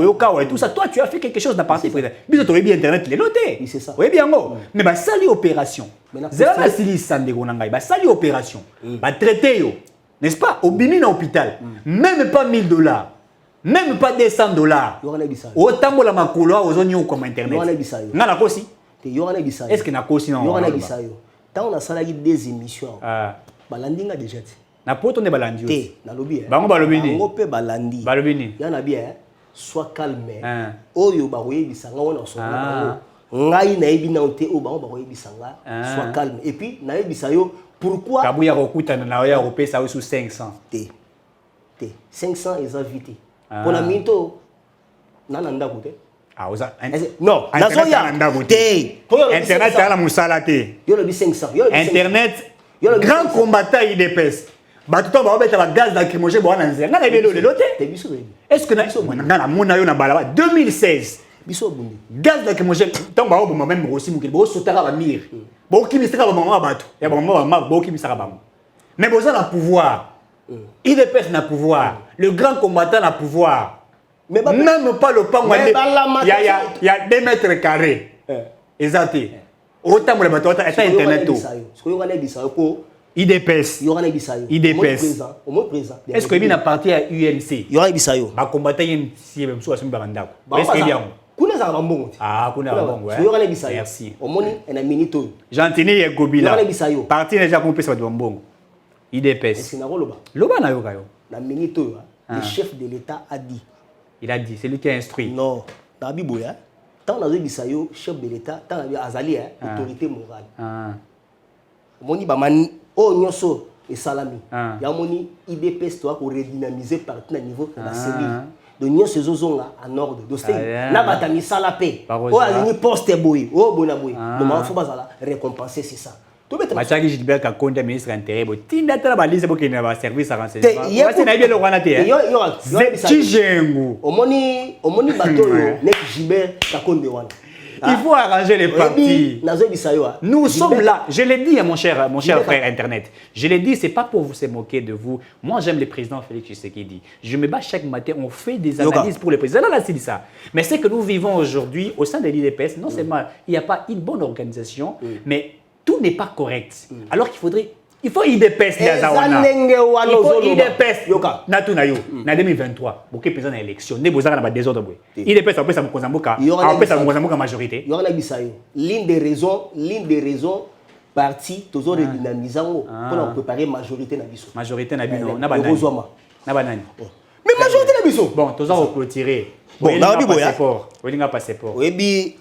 et tout ça, toi tu as fait quelque chose dans le parti présidentiel. Mais tu aurais bien internet les notés. Oui, c'est ça. Oui bien go. Mais bah sali opération. C'est là l'assistant de Gonanga. Bah sali opération. Bah traité yo. N'est-ce pas? Au bimi dans l'hôpital. Même pas $1000. Même pas $200. Autant que la makolo aux oignons comme internet. N'a la aussi. Est-ce que na kosi non? Tant on a salarié des émissions. Balandinga déjà. Na poto ne balandi. Té, na lobi. Bango balobini. Bango pe balandi. Balobini. Ya na bien. Sois calme. Oyo ba koye bisanga wana so. Ngai na ebi na onté o bango ba koye bisanga. Sois calme. Et puis na ebi sayo pourquoi Kabuya rokuta na ya ropé ça sous 500. Té. 500 eza vite. Pour la minto nana ndako te. Ah oza. Non, nazoya te. Internet à la musala te. Yo le 500. Internet grand combattant IDPS. Batuto ba obeta ba gaz lacrymogène bo na nzela. Na belo le lote. Est-ce que na mona yo na balaba 2016. Biso bundi. Gaz lacrymogène tant ba obo même aussi mukili bo sotaka ba mir. Bo kimisaka ba mama batu. Ya ba mama bo kimisaka ba. Mais boza na pouvoir. IDPS n'a pouvoir. Le grand combattant n'a pouvoir. Mais même pas le pan. Il y a 2 mètres carrés. Exact. Autant pour les bateaux, c'est Internet. IDPS. IDPS. Est-ce que il a parti à UNC? Il y aura Ibisayo. Va combattre si même soit Baranda. Est-ce qu'il y a Ah, kuna bon, ouais. Merci. Au moni en a minute. Gentini et Gobila. Parti déjà pour pesa de bon. IDPS. Est-ce na loba? Loba na yo kayo. La minute le chef de l'État a dit. Il a dit, c'est lui qui a instruit. Non, dans Biboya, tant on a Bisayo, chef de l'État, tant on a Azali, autorité morale. Moni Baman, oh nyoso et salami. Ya moni IDPS doit redynamiser partout à niveau de la cellule. De nyoso zozonga en ordre. De stay, na batami salapé. Oh alini poste boy, oh bonaboy. Donc il faut pas récompenser c'est ça. Machaki Gilbert Kakonde ministre intérieur tinda tala balise pour qu'il y ait un service à renseignement. Voici na bien le rwanda te. Tijengu. Omoni bateau nek Gilbert Kakonde wana. Il faut arranger les partis. Nous sommes là. Je l'ai dit à mon cher frère Internet. Je l'ai dit, c'est pas pour vous se moquer de vous. Moi, j'aime le président Félix Tshisekedi. Je me bats chaque matin, on fait des analyses pour le président. Là, c'est ça. Mais c'est que nous vivons aujourd'hui au sein de l'IDPS. Non seulement il n'y a pas une bonne organisation, mais tout n'est pas correct. Alors qu'il faudrait... Il faut IDPS Nazawana. Il faut IDPS Natunayo. En 2023, beaucoup de présidents dans l'élection. Ne besoin d'avoir des ordres. IDPS après ça me consambuka. Après ça me consambuka majorité. Il y aura l'une des raisons parti toujours redynamisant pour préparer majorité na biso. Majorité na bino na banani. Na banani. Mais majorité na biso. Bon, toujours clôturer. Bon, na biboya. Olinga passeport. Oui bi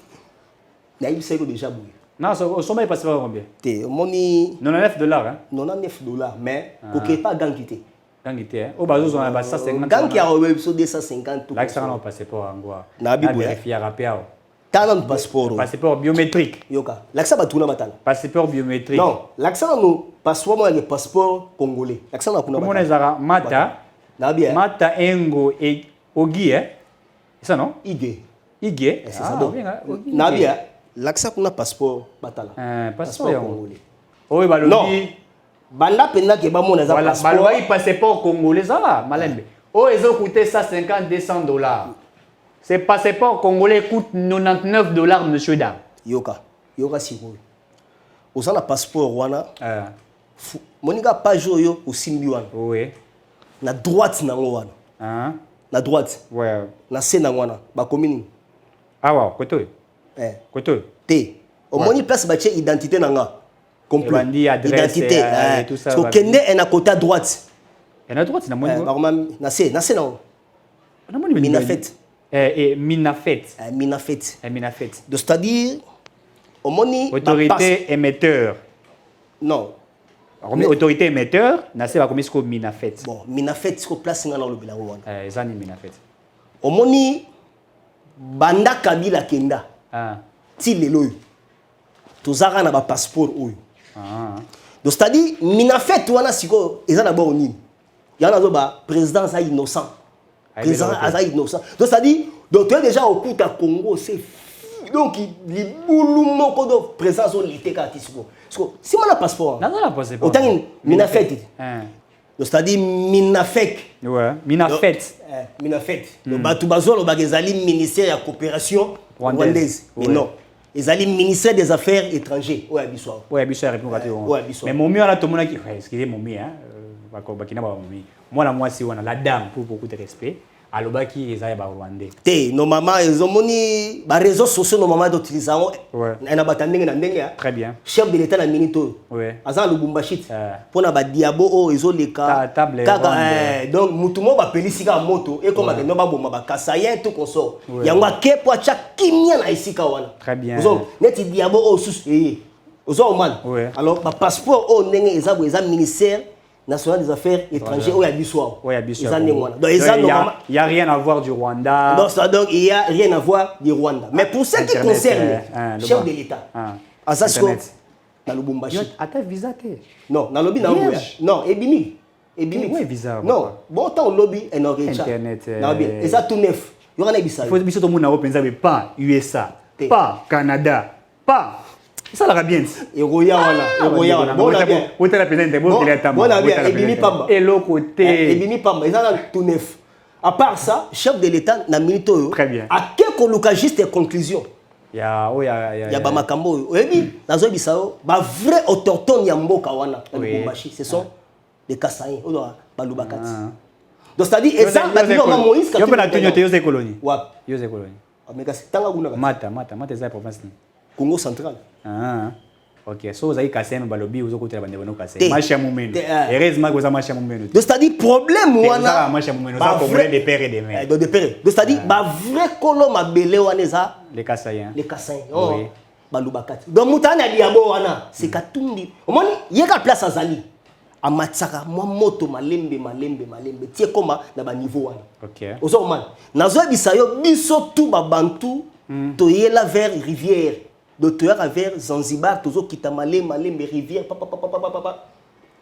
na ibiseko déjà boy. Non, au sommet, il passe pas combien? $99, hein? $99, mais il pas gang quitté. Gang quitté, hein? Au bas, on a 150. Gang qui a eu 250. Là, ça a un passeport en Goa. Na bibo. Vérifier rapide. T'as un passeport. Passeport biométrique. Yoka. L'accent va tourner maintenant. Passeport biométrique. Non, l'accent nous passeport moi le passeport congolais. L'accent va tourner maintenant. Comment on a Mata? Nabia. Mata Engo et Ogi, hein? C'est ça non? Ige. Ige. C'est ça bon. Nabia. L'accent pour un passeport batala. Passeport congolais. Oui, bah non. Banda penda ke ba mon passeport. Voilà, passeport congolais ça va, malembe. Oh, ils ont coûté ça $50-200. Ces passeports congolais coûtent $99, monsieur Dam. Yoka siko. Osa na passeport wana. Monika page yo au simbi wana. Oui. Na droite na wana. Na droite. Ouais. Na scène wana ba commune. Ah ouais, côté. Côté. T. Au moins place ba identité nanga. Complet. Identité tout ça. Parce que kende est à côté à droite. Et à droite na moni. Na c'est non. Na moni Minafet. Minafet. Minafet. Donc c'est-à-dire au moins autorité émetteur. Non. Autorité émetteur, na c'est va comme ce Minafet. Bon, Minafet c'est place dans le bilan wana. Zani Minafet. Au moins banda kabila kenda. Ti lelo tozaka na ba passeport oyo. Donc c'est-à-dire Minafet wana siko eza d'abord nini. Yana zo ba président ça innocent. Président ça innocent. Donc c'est-à-dire donc tu es déjà au coup à Congo c'est donc les boulons qu'on doit présenter sur l'été quand si on a passeport non la passeport autant minafet c'est-à-dire minafek ouais minafet le bateau bazo le bagazali ministère de la coopération rwandaise mais non ils allaient ministère des affaires étrangères ouais biswa ouais biswa répondre mais mon mieux là tout le monde qui excusez mon mieux hein moi la moi si on a la dame pour beaucoup de respect alobaki ezaya ba rwandais te no mama ezomoni ba réseaux sociaux no mama d'utiliser na batandenge na ndenge très bien chef de l'état na minito ouais aza Lubumbashi pona ba diabo o ezoleka kaka donc mutumo ba pelisika moto e comme que no ba boma ba kasaya tout consort yango akepo acha kimia na isika wana très bien ozo neti diabo o sus ozo man alors ba passeport o ndenge ezabo eza ministère national des affaires étrangères ou Yabiswa. Oui, Yabiswa. Donc il y a rien à voir du Rwanda. Donc il y a rien à voir du Rwanda. Mais pour ce qui concerne le chef de l'État, Asasko na Lubumbashi. Attends visa te. Non, na lobby na Mbuya. Non, ebimi. Oui, visa. Non, bon temps lobby et non internet. Et ça tout neuf. Il y aura des bisa. Il faut biso to mona openza pas USA, pas Canada, pas ça la bien. Et Roya wana. Bon la bien. Où est la présidente bon qu'il est bon la bien. Ebimi Pamba. Et l'autre côté. Ebimi Pamba. Ils ont tout neuf. À part ça, chef de l'État na minito. Très bien. À quelques local juste conclusion. Il y a ba makambo. Oyebi nazo bisao ba vrai autochtone ya mboka wana na Lubumbashi. Ce sont les Kasaïens. Odo ba Lubakati. Donc c'est-à-dire et ça ba bilo ma Moïse ka. Yo pe na tunyo te yo ze colonie. Wa. Yo ze colonie. Ameka tanga kuna. Mata za province ni. Congo central. Ok, so vous avez cassé un balobi, vous avez cassé un cassé. Marche à Moumeno. Heureusement que vous avez marché à Moumeno. Donc c'est-à-dire problème wana. Marche à Moumeno. Ça problème des pères et des mères. Donc des pères. Donc c'est-à-dire ba vrai kolo mabele wana za les Kassaïens. Les Kassaïens. Oui. Balubakati. Donc mutana diabo wana c'est Katumbi. Omoni yeka place azali. Amatsaka moi moto malembe tie koma na ba niveau wana. OK. Ozo man. Nazo bisayo biso tout ba bantu toyela vers rivière. D'auteur vers Zanzibar, toujours qui t'a malé, rivière, papa.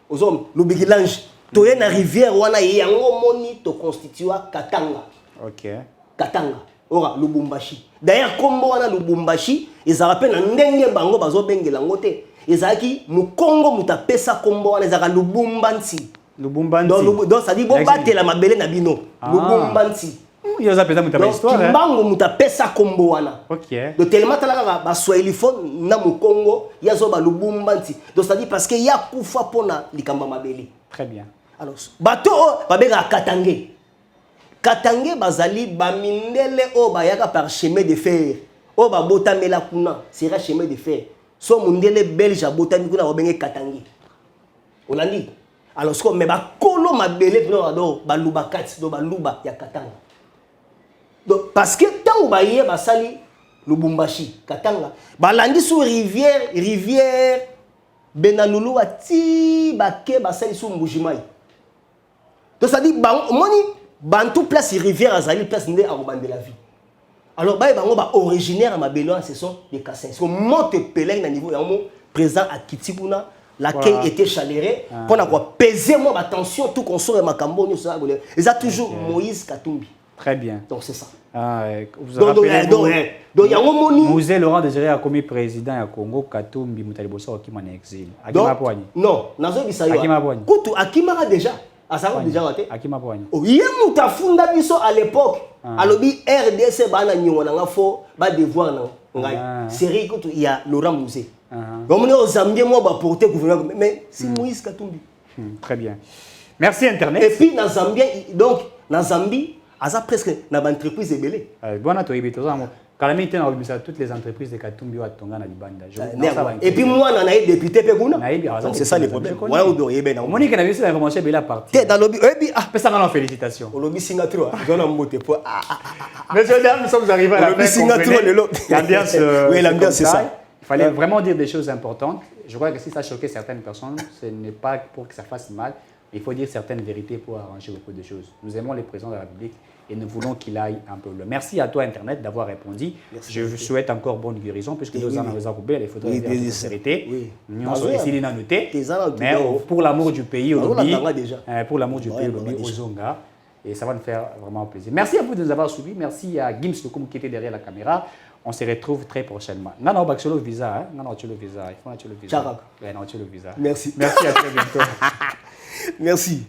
Aux hommes, le bigilange. Tu es na rivière, ou na yango moni, to constitua Katanga. Ok. Katanga. Ora, Lubumbashi. D'ailleurs, comme on a Lubumbashi, ils rappellent un ndenge bango bazo bengi langote. Ils a qui, mu Congo muta pesa kombo wana ezaka Lubumbansi. Lubumbansi. Donc ça dit bon battre la mabele na bino. Lubumbansi. Yo za pesa muta histoire. Donc Kimbango muta pesa kombo wana. OK. Donc tellement talaka ba swahiliphone na mu Congo yazo ba Lubumbansi. Donc ça dit parce que ya kufa pona likamba mabele. Très bien. Alors bato ba bega Katangé. Katangé bazali ba mindele o ba yaka par chemin de fer. O ba botamela kuna, sera chemin de fer. So mundele belge botami kuna o benge Katangé. Olandi. Alors ce que mais ba kolo mabele do ba lubakati do ba luba ya Katanga. Donc parce que tant ba yé ba sali Lubumbashi Katanga ba landi sur rivière Benalulu ati ba ke ba sali sur Mbujimai. Donc ça dit ba moni bantu place rivière azali place ndé a de la vie. Alors ba bango ba originaire ma belon ce sont des Kassais. So monte peleng na niveau ya mo présent à Kitikuna l'accueil était chaleureux pour avoir pesé moi attention tout qu'on soit makambo nous ça ils a toujours Moïse Katumbi. Très bien. Donc c'est ça. Vous rappelez Mouzé Laurent Désiré a commis président à Congo Katumbi Mutalibosa qui en exil. Akima Poani. Non, nazo bisayo. Akima Poani. Kutu Akima déjà. Asako déjà raté. Akima Poani. Oh, yé mutafunda biso à l'époque. Alobi RDC bana nyona nga fo ba devoir na ngai. Série kutu il y a Laurent Mouzé. Comme nous Zambie moi ba porter gouvernement mais c'est Moïse Katumbi. Très bien. Merci internet. Et puis dans Zambie donc dans Zambie Asa presque na entreprise ebele. Bon to ibito za mo. Calamité na obisa toutes les entreprises de Katumbi wa tonga na libanda. Et puis moi na député pe kuna. Donc c'est ça le problème. Voilà où doit yebena. Monique na biso information bela parti. Dans lobby ebi ah pesa ngana félicitations. Au lobby Singapour. Dona mbote po. Messieurs dames, nous sommes arrivés à la fin. Singapour le lot. L'ambiance oui, l'ambiance c'est ça. Il fallait vraiment dire des choses importantes. Je crois que si ça choquait certaines personnes, ce n'est pas pour que ça fasse mal. Il faut dire certaines vérités pour arranger beaucoup de choses. Nous aimons le président de la République et nous voulons qu'il aille un peu loin. Merci à toi, Internet, d'avoir répondu. Merci, je vous souhaite encore bonne guérison, puisque nous en avons coupé, il faudrait dire la vérité. Nous avons essayé d'en noter. Mais pour l'amour du pays, pour l'amour du pays, aux Zonga, Et ça va nous faire vraiment plaisir. Merci à vous de nous avoir suivis. Merci à Gims Lokoum qui était derrière la caméra. On se retrouve très prochainement. Non, non, le visa. Hein? Non, tu le visa. Il faut le visa. Ciao. Ouais, non, tu le visa. Merci. Merci à très bientôt. Merci.